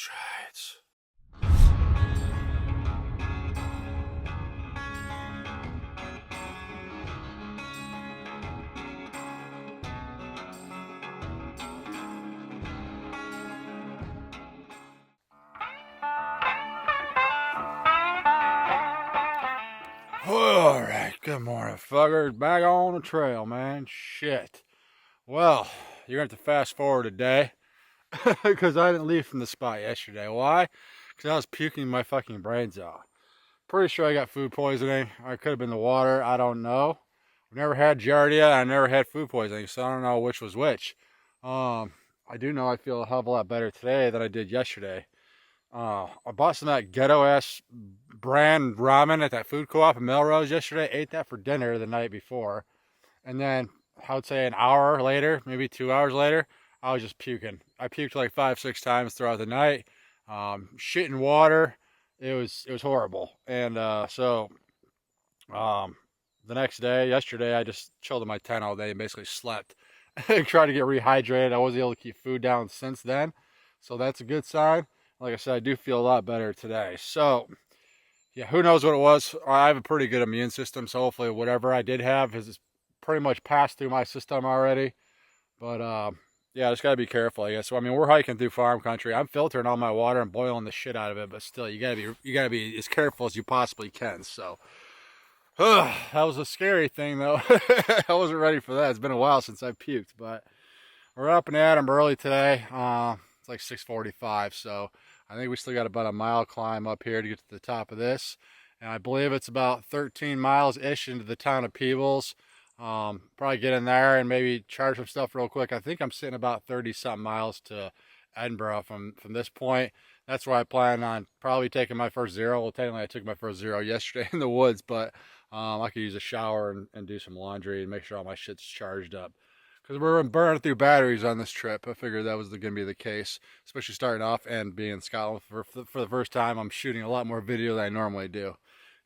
Shit. Alright, good morning, fuckers. Back on the trail, man. Shit. Well, you're going to have to fast forward a day because I didn't leave from the spot yesterday. Why? Because I was puking my fucking brains out. Pretty sure I got food poisoning. Or it could have been the water. I don't know. I've never had Giardia. I never had food poisoning, so I don't know which was which. I do know I feel a hell of a lot better today than I did yesterday. I bought some of that ghetto ass brand ramen at that food co-op in Melrose yesterday. Ate that for dinner the night before. And then I would say an hour later, maybe 2 hours later, I was just puking. I puked like 5, 6 times throughout the night. Shit in water. It was horrible. And um, the next day, yesterday, I just chilled in my tent all day and basically slept and tried to get rehydrated. I wasn't able to keep food down since then, so that's a good sign. Like I said, I do feel a lot better today. So yeah, who knows what it was? I have a pretty good immune system, so hopefully whatever I did have has pretty much passed through my system already. But yeah, I just gotta be careful, I guess. So I mean, we're hiking through farm country. I'm filtering all my water and boiling the shit out of it, but still, you gotta be as careful as you possibly can. So that was a scary thing, though. I wasn't ready for that. It's been a while since I puked, but we're up and at 'em early today. It's like 6:45, so I think we still got about a mile climb up here to get to the top of this. And I believe it's about 13 miles-ish into the town of Peebles. Probably get in there and maybe charge some stuff real quick. I think I'm sitting about 30-something miles to Edinburgh from this point. That's where I plan on probably taking my first zero. Well, technically I took my first zero yesterday in the woods, but I could use a shower and do some laundry and make sure all my shit's charged up. Because we're burning through batteries on this trip. I figured that was going to be the case, especially starting off and being in Scotland for the first time. I'm shooting a lot more video than I normally do.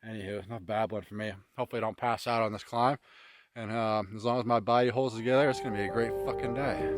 Anywho, enough babbling for me. Hopefully I don't pass out on this climb. And as long as my body holds together, it's going to be a great fucking day.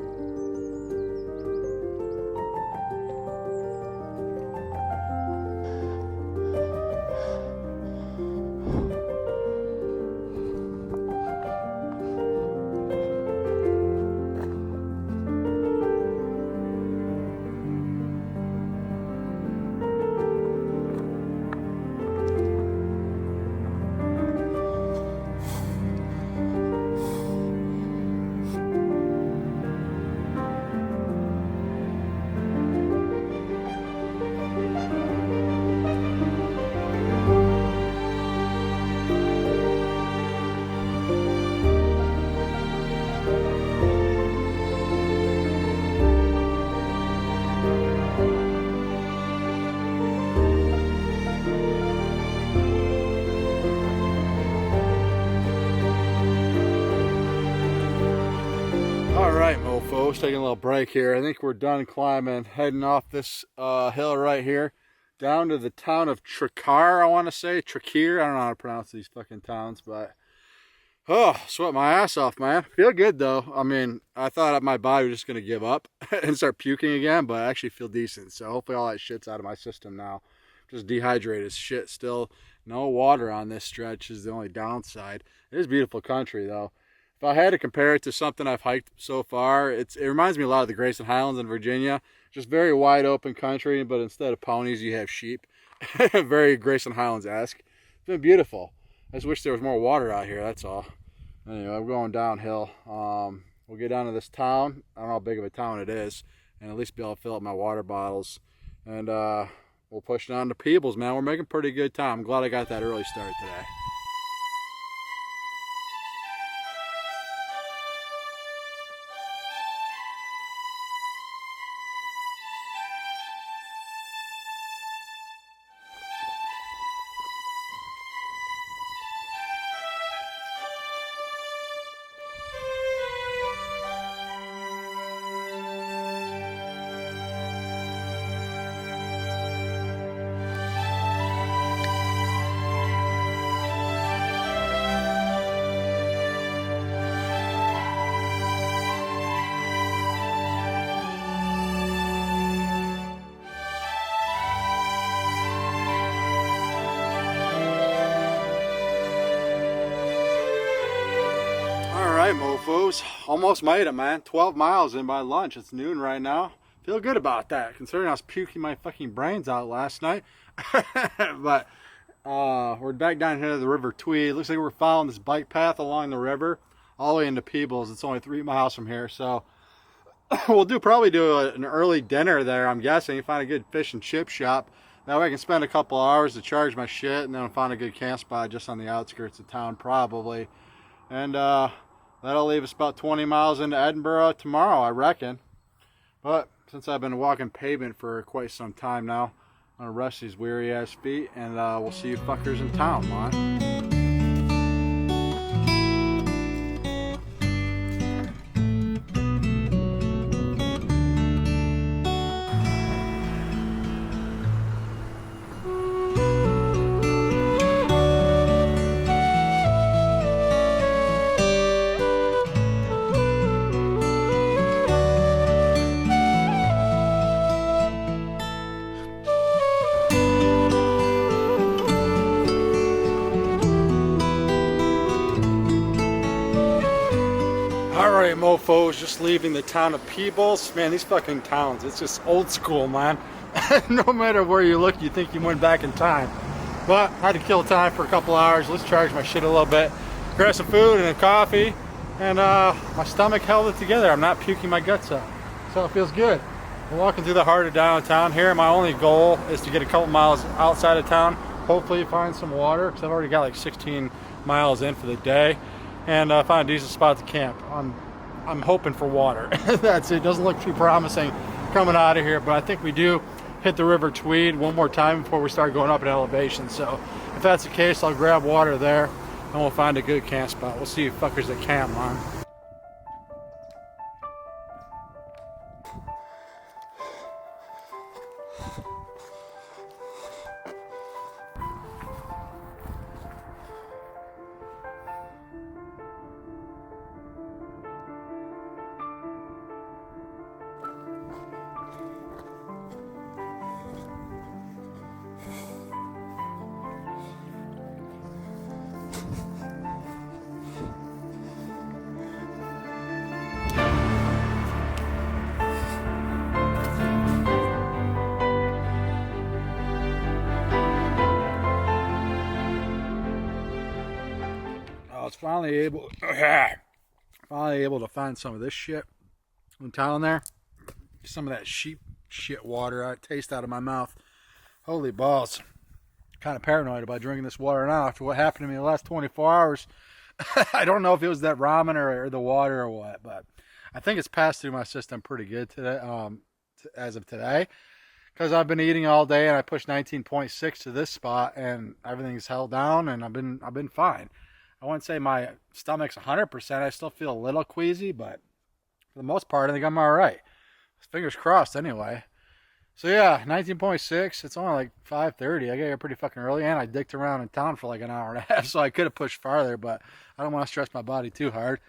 Alright, mofos, taking a little break here. I think we're done climbing, heading off this hill right here, down to the town of Traquair, I want to say. Traquair, I don't know how to pronounce these fucking towns, but oh, sweat my ass off, man. Feel good, though. I mean, I thought my body was just going to give up and start puking again, but I actually feel decent, so hopefully all that shit's out of my system now. Just dehydrated as shit still. No water on this stretch is the only downside. It is beautiful country, though. If I had to compare it to something I've hiked so far, it reminds me a lot of the Grayson Highlands in Virginia. Just very wide open country, but instead of ponies, you have sheep. Very Grayson Highlands-esque. It's been beautiful. I just wish there was more water out here, that's all. Anyway, we're going downhill. We'll get down to this town. I don't know how big of a town it is, and at least be able to fill up my water bottles. And we'll push down to Peebles, man. We're making pretty good time. I'm glad I got that early start today. mofos. Almost made it, man. 12 miles in by lunch. It's noon right now. Feel good about that, considering I was puking my fucking brains out last night. But we're back down here to the River Tweed. Looks like we're following this bike path along the river all the way into Peebles. It's only 3 miles from here, so we'll probably do an early dinner there, I'm guessing. Find a good fish and chip shop. That way I can spend a couple hours to charge my shit, and then I'll find a good camp spot just on the outskirts of town, probably. And that'll leave us about 20 miles into Edinburgh tomorrow, I reckon. But since I've been walking pavement for quite some time now, I'm gonna rest these weary ass feet, and we'll see you fuckers in town, man. Alright, mofos, just leaving the town of Peebles. Man, these fucking towns, it's just old school, man. No matter where you look, you think you went back in time. But I had to kill time for a couple hours. Let's charge my shit a little bit. Grab some food and a coffee, and my stomach held it together. I'm not puking my guts out, so it feels good. We're walking through the heart of downtown here. My only goal is to get a couple miles outside of town, hopefully find some water, because I've already got like 16 miles in for the day, and find a decent spot to camp. I'm hoping for water. That's it. Doesn't look too promising coming out of here, but I think we do hit the River Tweed one more time before we start going up in elevation. So if that's the case, I'll grab water there and we'll find a good camp spot. We'll see you fuckers at camp, man. I was finally able to find some of this shit in town there. Some of that sheep shit water I taste out of my mouth. Holy balls. Kind of paranoid about drinking this water now after what happened to me the last 24 hours. I don't know if it was that ramen or the water or what, but I think it's passed through my system pretty good today, as of today. Because I've been eating all day and I pushed 19.6 to this spot and everything's held down and I've been fine. I wouldn't say my stomach's 100%. I still feel a little queasy, but for the most part, I think I'm all right. Fingers crossed, anyway. So yeah, 19.6. It's only like 5:30. I got here pretty fucking early, and I dicked around in town for like an hour and a half, so I could have pushed farther, but I don't want to stress my body too hard.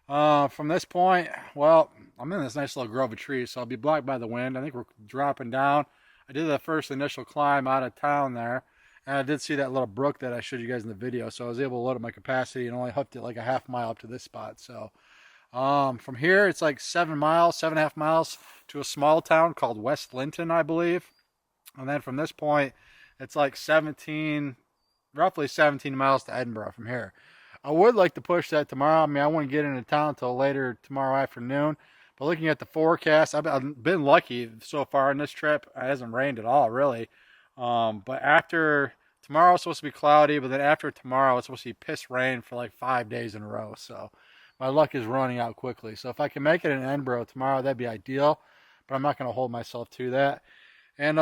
From this point, well, I'm in this nice little grove of trees, so I'll be blocked by the wind. I think we're dropping down. I did the first initial climb out of town there. And I did see that little brook that I showed you guys in the video, so I was able to load up my capacity and only hooked it like a half mile up to this spot. So from here, it's like 7.5 miles to a small town called West Linton, I believe. And then from this point, it's like roughly 17 miles to Edinburgh from here. I would like to push that tomorrow. I mean, I wouldn't get into town until later tomorrow afternoon. But looking at the forecast, I've been lucky so far on this trip. It hasn't rained at all, really. But after tomorrow it's supposed to be cloudy, but then after tomorrow it's supposed to be piss rain for like 5 days in a row. So my luck is running out quickly. So if I can make it in Edinburgh tomorrow, that'd be ideal. But I'm not going to hold myself to that. And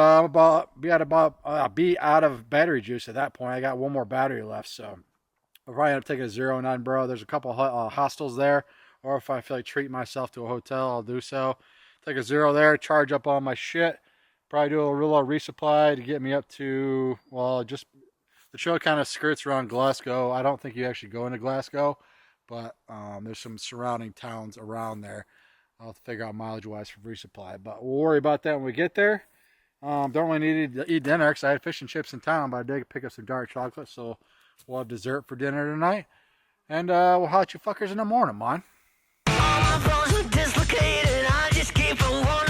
be out of battery juice at that point. I got one more battery left, so I'll probably end up taking a 0 in Edinburgh. There's a couple hostels there, or if I feel like treating myself to a hotel, I'll do so. Take a 0 there, charge up all my shit. Probably do a little resupply to get me up to, well, just the trail kind of skirts around Glasgow. I don't think you actually go into Glasgow, but there's some surrounding towns around there. I'll have to figure out mileage-wise for resupply, but we'll worry about that when we get there. Don't really need to eat dinner because I had fish and chips in town, but I did pick up some dark chocolate, so we'll have dessert for dinner tonight. And we'll holler at you fuckers in the morning, man. don't wanna